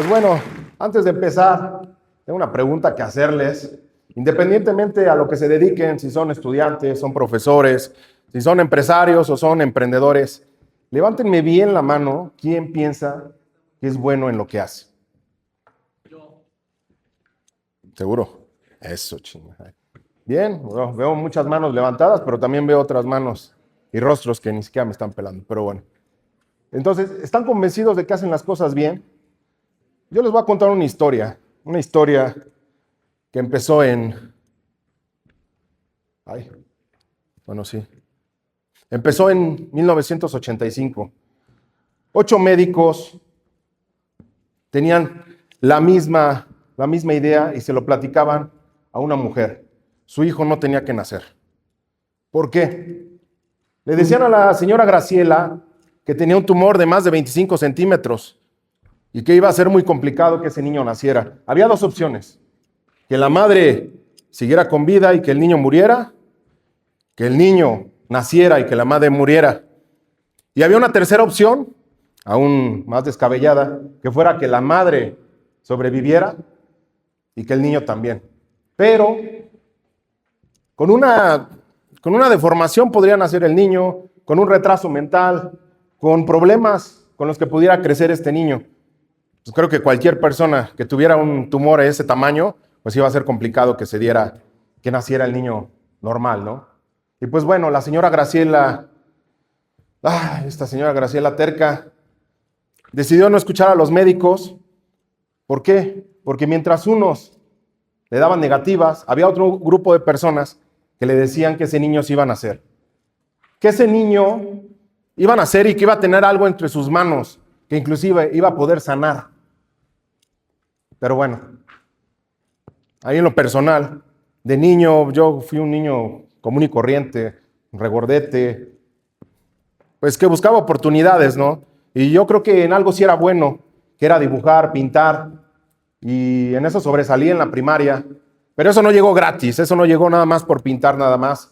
Pues bueno, antes de empezar, tengo una pregunta que hacerles. Independientemente a lo que se dediquen, si son estudiantes, son profesores, si son empresarios o son emprendedores, levántenme bien la mano quién piensa que es bueno en lo que hace. ¿Seguro? Eso, chingada. Bien, bueno, veo muchas manos levantadas, pero también veo otras manos y rostros que ni siquiera me están pelando, pero bueno. Entonces, ¿están convencidos de que hacen las cosas bien? Yo les voy a contar una historia que empezó en... Ay, bueno, sí. Empezó en 1985. 8 médicos tenían la misma idea y se lo platicaban a una mujer. Su hijo no tenía que nacer. ¿Por qué? Le decían a la señora Graciela que tenía un tumor de más de 25 centímetros y que iba a ser muy complicado que ese niño naciera. Había dos opciones: que la madre siguiera con vida y que el niño muriera, que el niño naciera y que la madre muriera. Y había una tercera opción, aún más descabellada, que fuera que la madre sobreviviera y que el niño también. Pero con una deformación podría nacer el niño, con un retraso mental, con problemas con los que pudiera crecer este niño. Pues creo que cualquier persona que tuviera un tumor de ese tamaño, pues iba a ser complicado que naciera el niño normal, ¿no? Y pues bueno, la señora Graciela, esta señora Graciela terca, decidió no escuchar a los médicos. ¿Por qué? Porque mientras unos le daban negativas, había otro grupo de personas que le decían que ese niño se iba a nacer. Que ese niño iba a nacer y que iba a tener algo entre sus manos, que inclusive iba a poder sanar. Pero bueno, ahí en lo personal, de niño, yo fui un niño común y corriente, regordete, pues que buscaba oportunidades, ¿no? Y yo creo que en algo sí era bueno, que era dibujar, pintar, y en eso sobresalí en la primaria. Pero eso no llegó gratis, eso no llegó nada más por pintar nada más.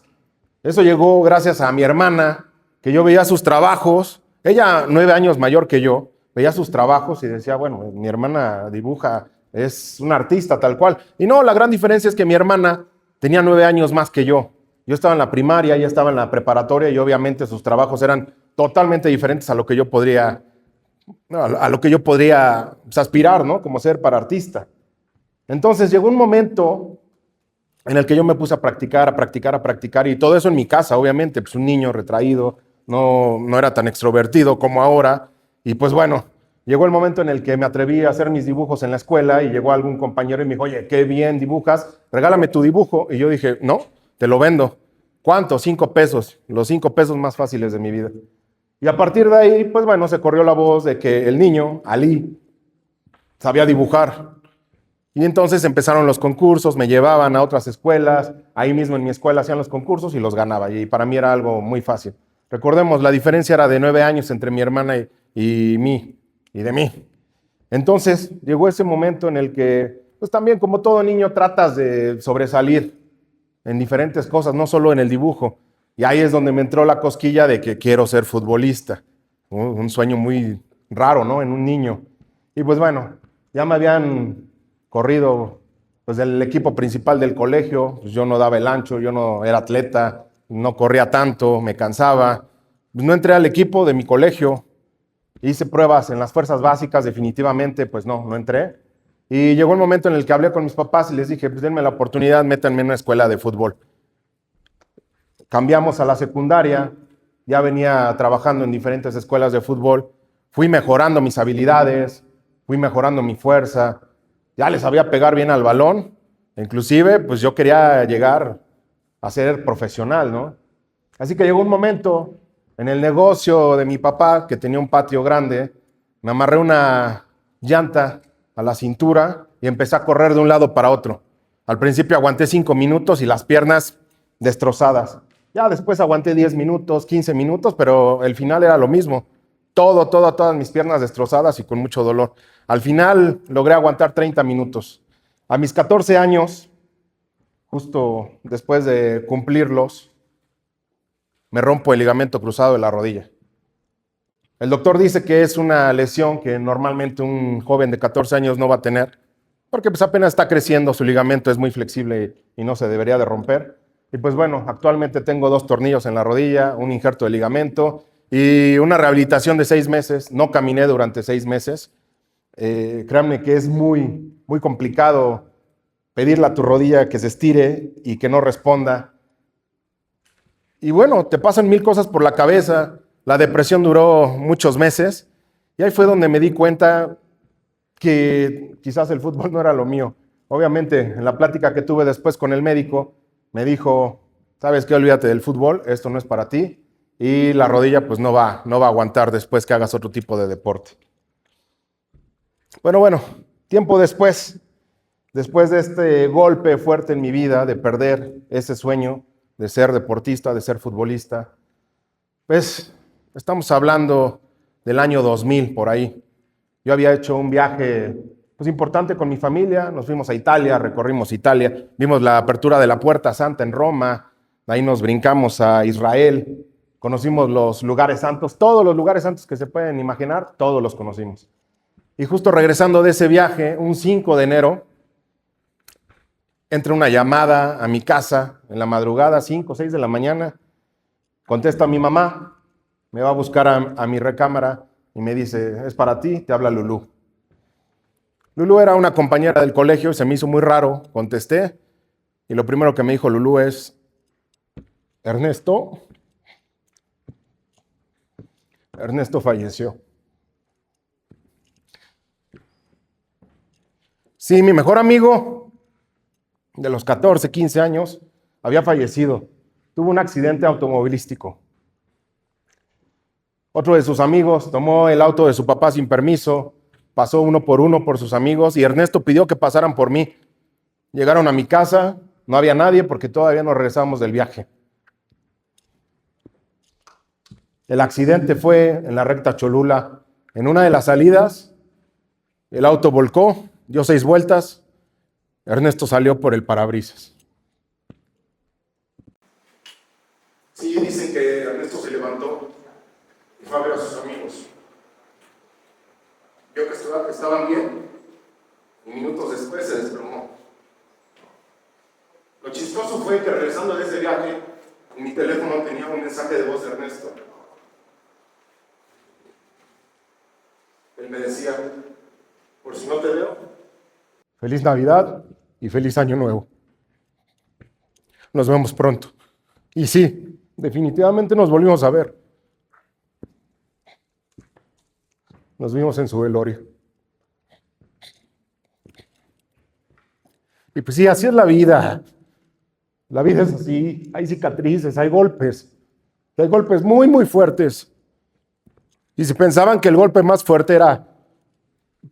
Eso llegó gracias a mi hermana, que yo veía sus trabajos. Ella, 9 años mayor que yo, veía sus trabajos y decía, bueno, mi hermana dibuja, es una artista tal cual. Y no, la gran diferencia es que mi hermana tenía 9 años más que yo. Yo estaba en la primaria, ella estaba en la preparatoria y obviamente sus trabajos eran totalmente diferentes a lo que yo podría, a lo que yo podría pues, aspirar, ¿no? Como ser para artista. Entonces llegó un momento en el que yo me puse a practicar, a practicar, a practicar, y todo eso en mi casa, obviamente, pues un niño retraído, no era tan extrovertido como ahora, y pues bueno, llegó el momento en el que me atreví a hacer mis dibujos en la escuela, y llegó algún compañero y me dijo, oye, qué bien dibujas, regálame tu dibujo, y yo dije, no, te lo vendo. ¿Cuánto? 5 pesos, los 5 pesos más fáciles de mi vida. Y a partir de ahí, pues bueno, se corrió la voz de que el niño, Ali, sabía dibujar. Y entonces empezaron los concursos, me llevaban a otras escuelas, ahí mismo en mi escuela hacían los concursos y los ganaba, y para mí era algo muy fácil. Recordemos, la diferencia era de 9 años entre mi hermana y de mí. Entonces llegó ese momento en el que, pues también como todo niño tratas de sobresalir en diferentes cosas, no solo en el dibujo. Y ahí es donde me entró la cosquilla de que quiero ser futbolista. Un sueño muy raro, ¿no? En un niño. Y pues bueno, ya me habían corrido pues del equipo principal del colegio, pues yo no daba el ancho, yo no era atleta, no corría tanto, me cansaba. Pues no entré al equipo de mi colegio, hice pruebas en las fuerzas básicas, definitivamente pues no entré. Y llegó el momento en el que hablé con mis papás y les dije, pues denme la oportunidad, métanme en una escuela de fútbol. Cambiamos a la secundaria, ya venía trabajando en diferentes escuelas de fútbol, fui mejorando mis habilidades, fui mejorando mi fuerza, ya les sabía pegar bien al balón, inclusive pues yo quería llegar a ser profesional, ¿no? Así que llegó un momento en el negocio de mi papá, que tenía un patio grande, me amarré una llanta a la cintura y empecé a correr de un lado para otro. Al principio aguanté 5 minutos y las piernas destrozadas. Ya después aguanté 10 minutos, 15 minutos, pero el final era lo mismo. Todas mis piernas destrozadas y con mucho dolor. Al final logré aguantar 30 minutos. A mis 14 años, justo después de cumplirlos, me rompo el ligamento cruzado de la rodilla. El doctor dice que es una lesión que normalmente un joven de 14 años no va a tener, porque pues apenas está creciendo, su ligamento es muy flexible y no se debería de romper. Y pues bueno, actualmente tengo 2 tornillos en la rodilla, un injerto de ligamento y una rehabilitación de 6 meses. No caminé durante 6 meses. Créanme que es muy complicado pedirle a tu rodilla que se estire y que no responda. Y bueno, te pasan 1000 cosas por la cabeza. La depresión duró muchos meses y ahí fue donde me di cuenta que quizás el fútbol no era lo mío. Obviamente, en la plática que tuve después con el médico, me dijo, ¿sabes qué? Olvídate del fútbol, esto no es para ti y la rodilla pues no va a aguantar después que hagas otro tipo de deporte. Bueno, tiempo después de este golpe fuerte en mi vida, de perder ese sueño de ser deportista, de ser futbolista, pues estamos hablando del año 2000 por ahí. Yo había hecho un viaje pues, importante con mi familia, nos fuimos a Italia, recorrimos Italia, vimos la apertura de la Puerta Santa en Roma, de ahí nos brincamos a Israel, conocimos los lugares santos, todos los lugares santos que se pueden imaginar, todos los conocimos. Y justo regresando de ese viaje, un 5 de enero, entra una llamada a mi casa en la madrugada, 5 o 6 de la mañana, contesta a mi mamá, me va a buscar a mi recámara y me dice, es para ti, te habla Lulú. Lulú era una compañera del colegio y se me hizo muy raro, contesté y lo primero que me dijo Lulú es, Ernesto falleció. Sí, mi mejor amigo de los 14, 15 años había fallecido. Tuvo un accidente automovilístico. Otro de sus amigos tomó el auto de su papá sin permiso, pasó uno por sus amigos y Ernesto pidió que pasaran por mí. Llegaron a mi casa, no había nadie porque todavía no regresamos del viaje. El accidente fue en la recta Cholula. En una de las salidas, el auto volcó, dio 6 vueltas, Ernesto salió por el parabrisas. Sí, dicen que Ernesto se levantó y fue a ver a sus amigos. Vio que estaban bien y minutos después se desplomó. Lo chistoso fue que regresando de ese viaje, en mi teléfono tenía un mensaje de voz de Ernesto. Él me decía, por si no te veo, feliz Navidad y feliz Año Nuevo. Nos vemos pronto. Y sí, definitivamente nos volvimos a ver. Nos vimos en su velorio. Y pues sí, así es la vida. La vida es así, hay cicatrices, hay golpes muy fuertes. Y si pensaban que el golpe más fuerte era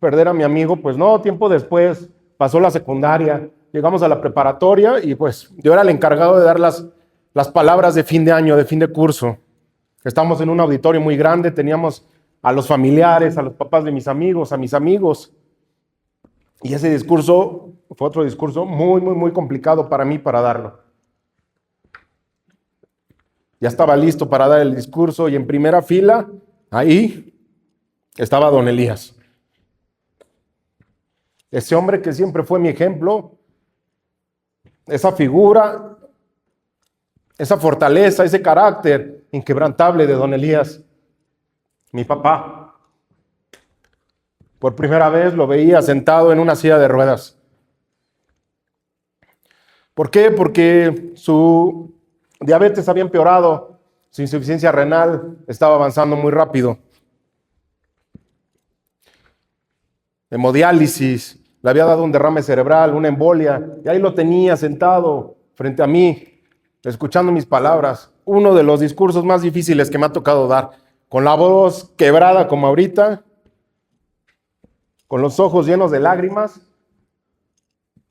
perder a mi amigo, pues no, tiempo después pasó la secundaria, llegamos a la preparatoria y pues yo era el encargado de dar las palabras de fin de año, de fin de curso. Estamos en un auditorio muy grande, teníamos a los familiares, a los papás de mis amigos, a mis amigos. Y ese discurso fue otro discurso muy complicado para mí para darlo. Ya estaba listo para dar el discurso y en primera fila, ahí estaba don Elías. Ese hombre que siempre fue mi ejemplo, esa figura, esa fortaleza, ese carácter inquebrantable de don Elías, mi papá. Por primera vez lo veía sentado en una silla de ruedas. ¿Por qué? Porque su diabetes había empeorado, su insuficiencia renal estaba avanzando muy rápido. Hemodiálisis, le había dado un derrame cerebral, una embolia, y ahí lo tenía sentado frente a mí, escuchando mis palabras. Uno de los discursos más difíciles que me ha tocado dar, con la voz quebrada como ahorita, con los ojos llenos de lágrimas,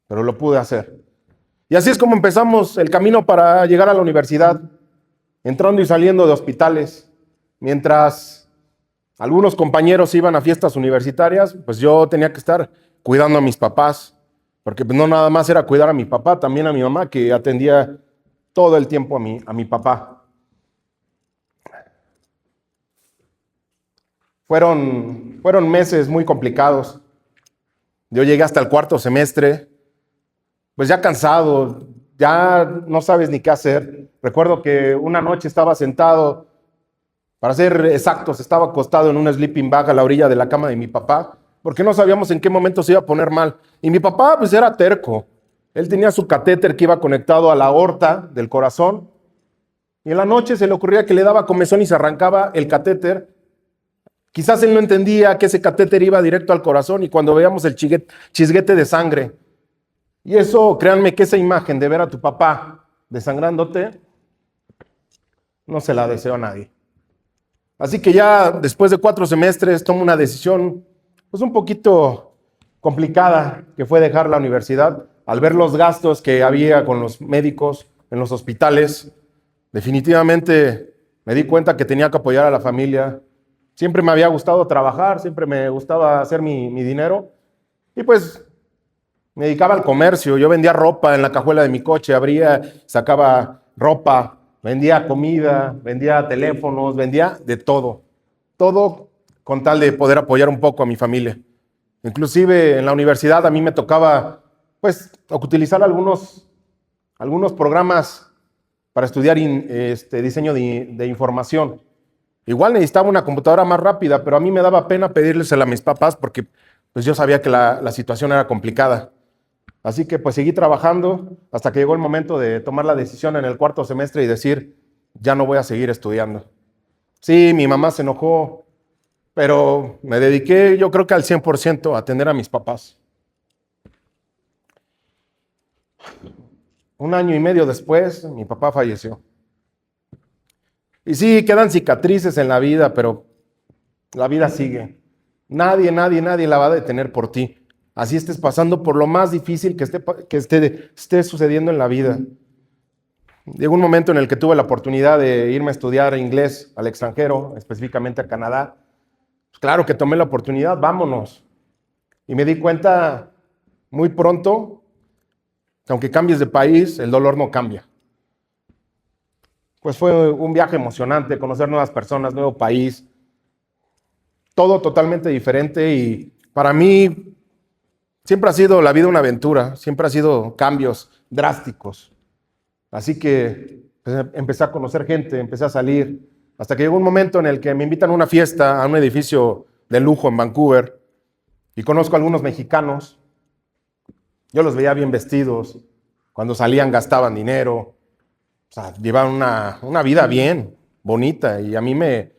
pero lo pude hacer. Y así es como empezamos el camino para llegar a la universidad, entrando y saliendo de hospitales. Mientras algunos compañeros iban a fiestas universitarias, pues yo tenía que estar cuidando a mis papás, porque pues no nada más era cuidar a mi papá, también a mi mamá, que atendía todo el tiempo a mi papá. Fueron meses muy complicados. Yo llegué hasta el cuarto semestre, pues ya cansado, ya no sabes ni qué hacer. Recuerdo que una noche estaba sentado, para ser exactos, estaba acostado en un sleeping bag a la orilla de la cama de mi papá, porque no sabíamos en qué momento se iba a poner mal. Y mi papá pues era terco. Él tenía su catéter que iba conectado a la aorta del corazón, y en la noche se le ocurría que le daba comezón y se arrancaba el catéter. Quizás él no entendía que ese catéter iba directo al corazón y cuando veíamos el chisguete de sangre. Y eso, créanme que esa imagen de ver a tu papá desangrándote, no se la deseo a nadie. Así que ya después de 4 semestres tomo una decisión pues un poquito complicada, que fue dejar la universidad. Al ver los gastos que había con los médicos en los hospitales, definitivamente me di cuenta que tenía que apoyar a la familia. Siempre me había gustado trabajar, siempre me gustaba hacer mi dinero y pues me dedicaba al comercio. Yo vendía ropa en la cajuela de mi coche, abría, sacaba ropa, vendía comida, vendía teléfonos, vendía de todo. Todo con tal de poder apoyar un poco a mi familia. Inclusive en la universidad a mí me tocaba pues utilizar algunos programas para estudiar diseño de información. Igual necesitaba una computadora más rápida, pero a mí me daba pena pedírsela a mis papás porque pues yo sabía que la situación era complicada. Así que pues seguí trabajando hasta que llegó el momento de tomar la decisión en el cuarto semestre y decir, ya no voy a seguir estudiando. Sí, mi mamá se enojó, pero me dediqué yo creo que al 100% a atender a mis papás. 1 año y medio después, mi papá falleció. Y sí, quedan cicatrices en la vida, pero la vida sigue. Nadie la va a detener por ti. Así estés pasando por lo más difícil que esté sucediendo en la vida. Llegó un momento en el que tuve la oportunidad de irme a estudiar inglés al extranjero, específicamente a Canadá. Pues claro que tomé la oportunidad, vámonos. Y me di cuenta muy pronto que aunque cambies de país, el dolor no cambia. Pues fue un viaje emocionante, conocer nuevas personas, nuevo país, todo totalmente diferente y para mí siempre ha sido la vida una aventura, siempre ha sido cambios drásticos. Así que pues, empecé a conocer gente, empecé a salir, hasta que llegó un momento en el que me invitan a una fiesta, a un edificio de lujo en Vancouver y conozco a algunos mexicanos. Yo los veía bien vestidos, cuando salían gastaban dinero. O sea, llevaban una vida bien, bonita, y a mí me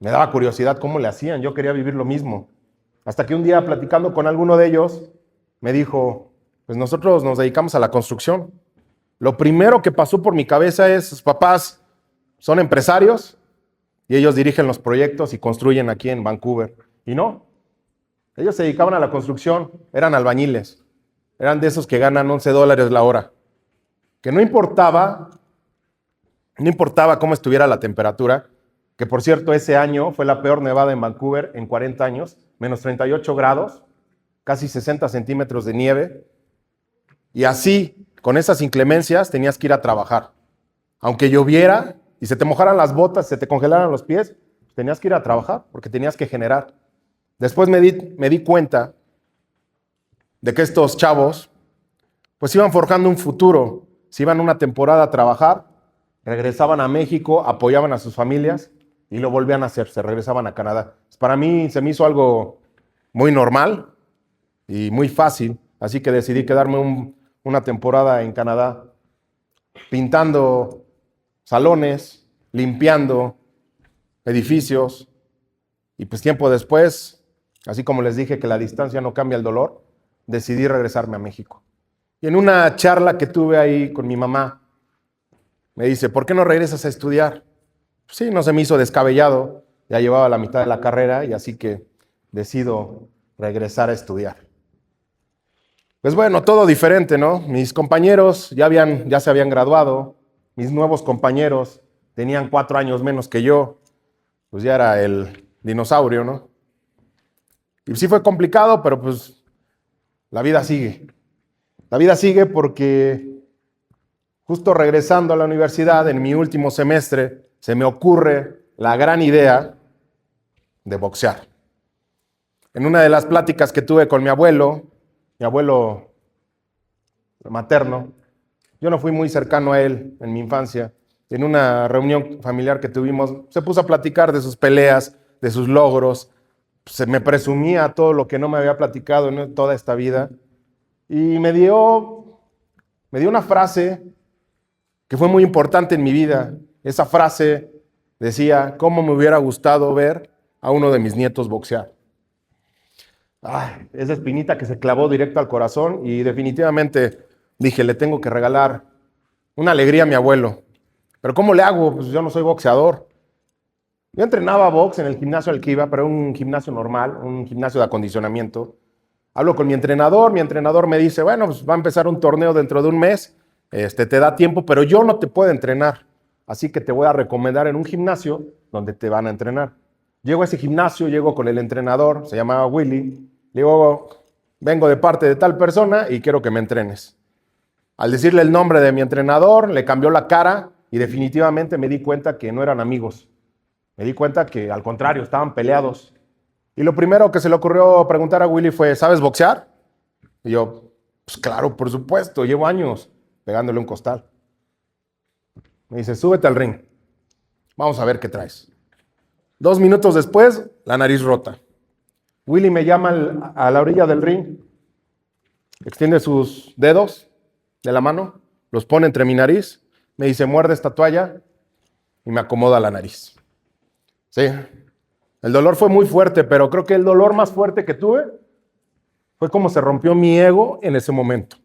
daba curiosidad cómo le hacían. Yo quería vivir lo mismo. Hasta que un día, platicando con alguno de ellos, me dijo, pues nosotros nos dedicamos a la construcción. Lo primero que pasó por mi cabeza es, sus papás son empresarios y ellos dirigen los proyectos y construyen aquí en Vancouver. Y no, ellos se dedicaban a la construcción, eran albañiles, eran de esos que ganan $11 la hora. Que no importaba cómo estuviera la temperatura, que por cierto ese año fue la peor nevada en Vancouver en 40 años, menos 38 grados, casi 60 centímetros de nieve, y así, con esas inclemencias, tenías que ir a trabajar. Aunque lloviera y se te mojaran las botas, se te congelaran los pies, tenías que ir a trabajar porque tenías que generar. Después me di cuenta de que estos chavos pues iban forjando un futuro, se iban una temporada a trabajar, regresaban a México, apoyaban a sus familias y lo volvían a hacer, se regresaban a Canadá. Para mí se me hizo algo muy normal y muy fácil, así que decidí quedarme una temporada en Canadá pintando salones, limpiando edificios y pues tiempo después, así como les dije que la distancia no cambia el dolor, decidí regresarme a México. Y en una charla que tuve ahí con mi mamá, me dice, ¿por qué no regresas a estudiar? Pues sí, no se me hizo descabellado, ya llevaba la mitad de la carrera y así que decido regresar a estudiar. Pues bueno, todo diferente, ¿no? Mis compañeros ya se habían graduado, mis nuevos compañeros tenían 4 años menos que yo, pues ya era el dinosaurio, ¿no? Y sí fue complicado, pero pues la vida sigue. La vida sigue porque justo regresando a la universidad, en mi último semestre, se me ocurre la gran idea de boxear. En una de las pláticas que tuve con mi abuelo materno, yo no fui muy cercano a él en mi infancia. En una reunión familiar que tuvimos, se puso a platicar de sus peleas, de sus logros. Se me presumía todo lo que no me había platicado en toda esta vida. Y me dio una frase que fue muy importante en mi vida. Esa frase decía: ¿cómo me hubiera gustado ver a uno de mis nietos boxear? Ay, esa espinita que se clavó directo al corazón, y definitivamente dije, le tengo que regalar una alegría a mi abuelo. ¿Pero cómo le hago? Pues yo no soy boxeador. Yo entrenaba box en el gimnasio al que iba, pero un gimnasio normal, un gimnasio de acondicionamiento. Hablo con mi entrenador me dice, bueno, pues va a empezar un torneo dentro de un mes, te da tiempo, pero yo no te puedo entrenar, así que te voy a recomendar en un gimnasio donde te van a entrenar. Llego a ese gimnasio, llego con el entrenador, se llamaba Willy, le digo, vengo de parte de tal persona y quiero que me entrenes. Al decirle el nombre de mi entrenador, le cambió la cara y definitivamente me di cuenta que no eran amigos. Me di cuenta que al contrario, estaban peleados. Y lo primero que se le ocurrió preguntar a Willy fue, ¿sabes boxear? Y yo, pues claro, por supuesto, llevo años pegándole un costal. Me dice, súbete al ring, vamos a ver qué traes. 2 minutos después, la nariz rota. Willy me llama a la orilla del ring, extiende sus dedos de la mano, los pone entre mi nariz, me dice, muerde esta toalla y me acomoda la nariz. Sí, el dolor fue muy fuerte, pero creo que el dolor más fuerte que tuve fue como se rompió mi ego en ese momento.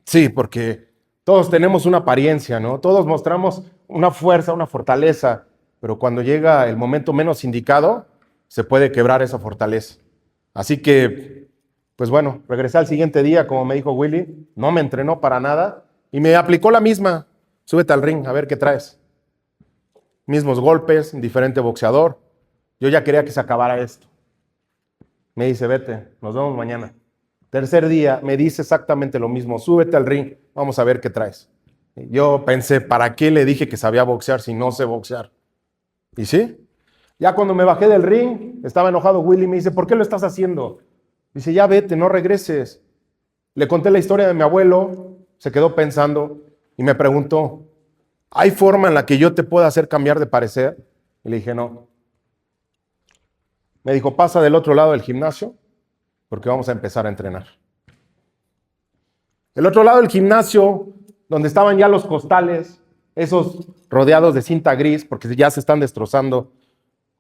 Sí, porque todos tenemos una apariencia, ¿no? Todos mostramos una fuerza, una fortaleza, pero cuando llega el momento menos indicado, se puede quebrar esa fortaleza. Así que, pues bueno, regresé al siguiente día, como me dijo Willy, no me entrenó para nada y me aplicó la misma. Súbete al ring, a ver qué traes. Mismos golpes, diferente boxeador. Yo ya quería que se acabara esto. Me dice, vete, nos vemos mañana. Tercer día, me dice exactamente lo mismo. Súbete al ring, vamos a ver qué traes. Yo pensé, ¿para qué le dije que sabía boxear si no sé boxear? Y sí, ya cuando me bajé del ring, estaba enojado Willy, me dice, ¿por qué lo estás haciendo? Dice, ya vete, no regreses. Le conté la historia de mi abuelo, se quedó pensando y me preguntó, ¿hay forma en la que yo te pueda hacer cambiar de parecer? Y le dije, no. Me dijo, pasa del otro lado del gimnasio porque vamos a empezar a entrenar. El otro lado del gimnasio, donde estaban ya los costales, esos rodeados de cinta gris porque ya se están destrozando.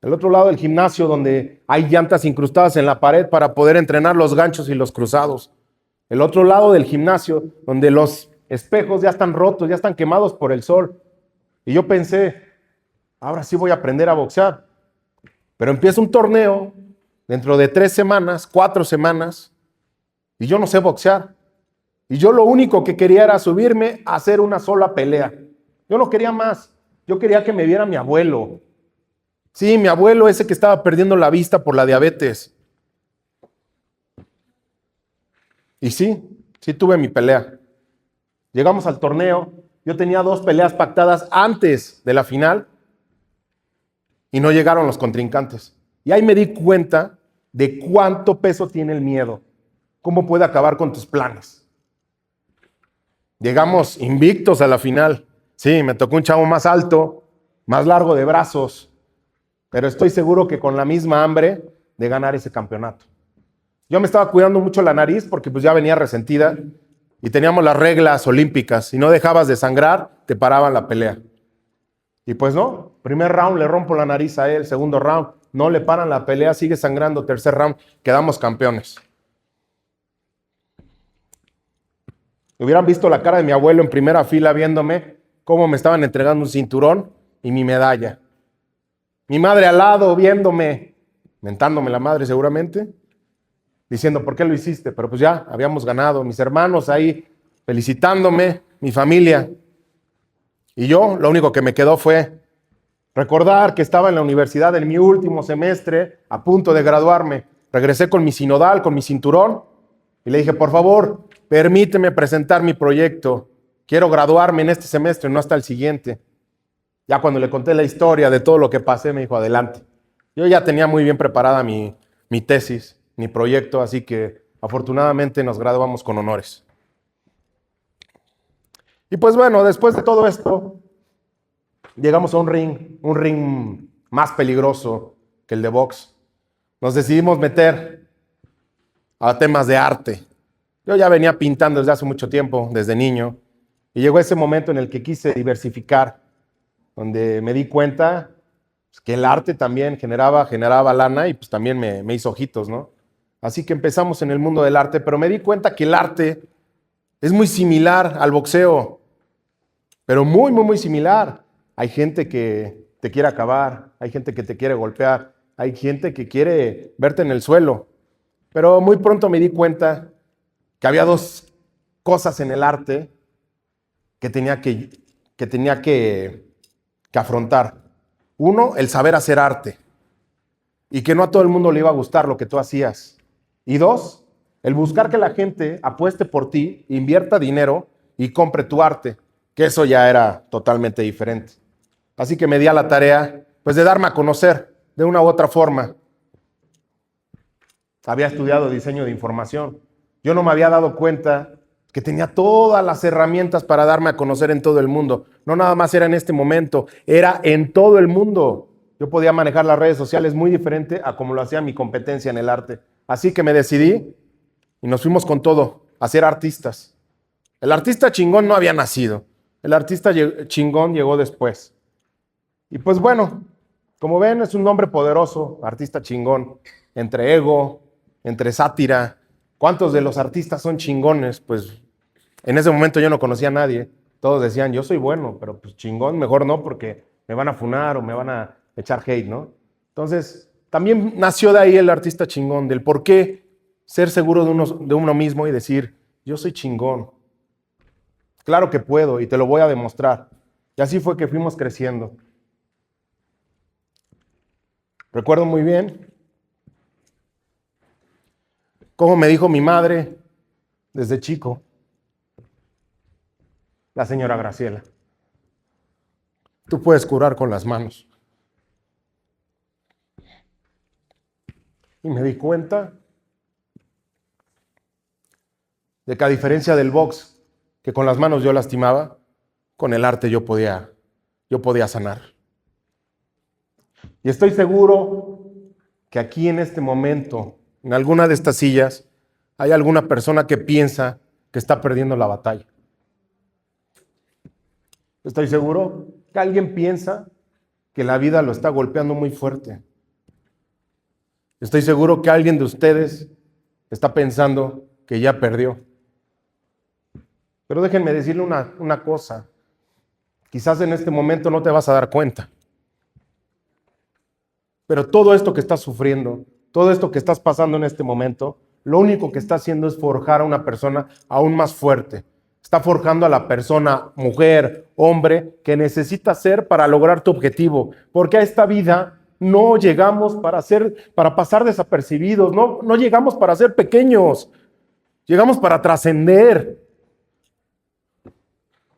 El otro lado del gimnasio, donde hay llantas incrustadas en la pared para poder entrenar los ganchos y los cruzados. El otro lado del gimnasio, donde los espejos ya están rotos, ya están quemados por el sol. Y yo pensé, ahora sí voy a aprender a boxear. Pero empieza un torneo dentro de 3 semanas, 4 semanas, y yo no sé boxear. Y yo lo único que quería era subirme a hacer una sola pelea. Yo no quería más. Yo quería que me viera mi abuelo. Sí, mi abuelo, ese que estaba perdiendo la vista por la diabetes. Y sí tuve mi pelea. Llegamos al torneo. Yo tenía 2 peleas pactadas antes de la final y no llegaron los contrincantes. Y ahí me di cuenta de cuánto peso tiene el miedo. Cómo puede acabar con tus planes. Llegamos invictos a la final. Sí, me tocó un chavo más alto, más largo de brazos, pero estoy seguro que con la misma hambre de ganar ese campeonato. Yo me estaba cuidando mucho la nariz porque pues ya venía resentida y teníamos las reglas olímpicas. Si no dejabas de sangrar, te paraban la pelea. Y pues no, primer round le rompo la nariz a él, segundo round no le paran la pelea, sigue sangrando, tercer round, quedamos campeones. Hubieran visto la cara de mi abuelo en primera fila viéndome cómo me estaban entregando un cinturón y mi medalla. Mi madre al lado viéndome, mentándome la madre seguramente, diciendo, ¿por qué lo hiciste? Pero pues ya, habíamos ganado. Mis hermanos ahí felicitándome, mi familia. Y yo, lo único que me quedó fue recordar que estaba en la universidad en mi último semestre, a punto de graduarme. Regresé con mi sinodal, con mi cinturón, y le dije, por favor, permíteme presentar mi proyecto. Quiero graduarme en este semestre, no hasta el siguiente. Ya cuando le conté la historia de todo lo que pasé, me dijo, adelante. Yo ya tenía muy bien preparada mi tesis, mi proyecto, así que afortunadamente nos graduamos con honores. Y pues bueno, después de todo esto, llegamos a un ring más peligroso que el de box. Nos decidimos meter a temas de arte. Yo ya venía pintando desde hace mucho tiempo, desde niño, y llegó ese momento en el que quise diversificar, donde me di cuenta pues, que el arte también generaba lana y pues también me hizo ojitos, ¿no? Así que empezamos en el mundo del arte, pero me di cuenta que el arte es muy similar al boxeo, pero muy, muy, muy similar. Hay gente que te quiere acabar, hay gente que te quiere golpear, hay gente que quiere verte en el suelo. Pero muy pronto me di cuenta que había dos cosas en el arte que tenía que afrontar. Uno, el saber hacer arte y que no a todo el mundo le iba a gustar lo que tú hacías. Y dos, el buscar que la gente apueste por ti, invierta dinero y compre tu arte, que eso ya era totalmente diferente. Así que me di a la tarea, pues, de darme a conocer de una u otra forma. Había estudiado diseño de información. Yo no me había dado cuenta que tenía todas las herramientas para darme a conocer en todo el mundo. No nada más era en este momento, era en todo el mundo. Yo podía manejar las redes sociales muy diferente a como lo hacía mi competencia en el arte. Así que me decidí y nos fuimos con todo a ser artistas. El artista chingón no había nacido. El artista chingón llegó después. Y pues bueno, como ven, es un nombre poderoso, artista chingón, entre ego, entre sátira. ¿Cuántos de los artistas son chingones? Pues en ese momento yo no conocía a nadie. Todos decían, yo soy bueno, pero pues chingón mejor no porque me van a funar o me van a echar hate, ¿no? Entonces, también nació de ahí el artista chingón, del por qué ser seguro de uno mismo y decir, yo soy chingón. Claro que puedo y te lo voy a demostrar. Y así fue que fuimos creciendo. Recuerdo muy bien cómo me dijo mi madre desde chico, la señora Graciela, tú puedes curar con las manos. Y me di cuenta de que a diferencia del box, que con las manos yo lastimaba, con el arte yo podía sanar. Y estoy seguro que aquí en este momento, en alguna de estas sillas, hay alguna persona que piensa que está perdiendo la batalla. Estoy seguro que alguien piensa que la vida lo está golpeando muy fuerte. Estoy seguro que alguien de ustedes está pensando que ya perdió. Pero déjenme decirle una cosa. Quizás en este momento no te vas a dar cuenta. Pero todo esto que estás sufriendo, todo esto que estás pasando en este momento, lo único que está haciendo es forjar a una persona aún más fuerte. Está forjando a la persona, mujer, hombre, que necesitas ser para lograr tu objetivo. Porque a esta vida no llegamos para pasar desapercibidos, no llegamos para ser pequeños, llegamos para trascender.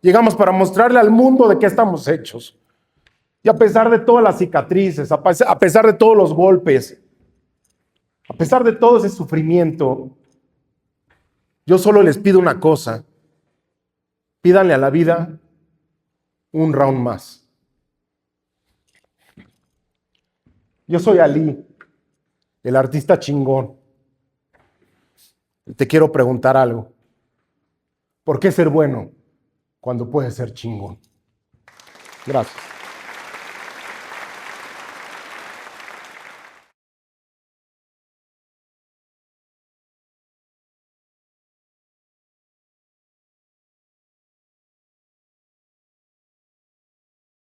Llegamos para mostrarle al mundo de qué estamos hechos. Y a pesar de todas las cicatrices, a pesar de todos los golpes, a pesar de todo ese sufrimiento, yo solo les pido una cosa. Pídanle a la vida un round más. Yo soy Ali, el artista chingón. Te quiero preguntar algo. ¿Por qué ser bueno cuando puedes ser chingón? Gracias.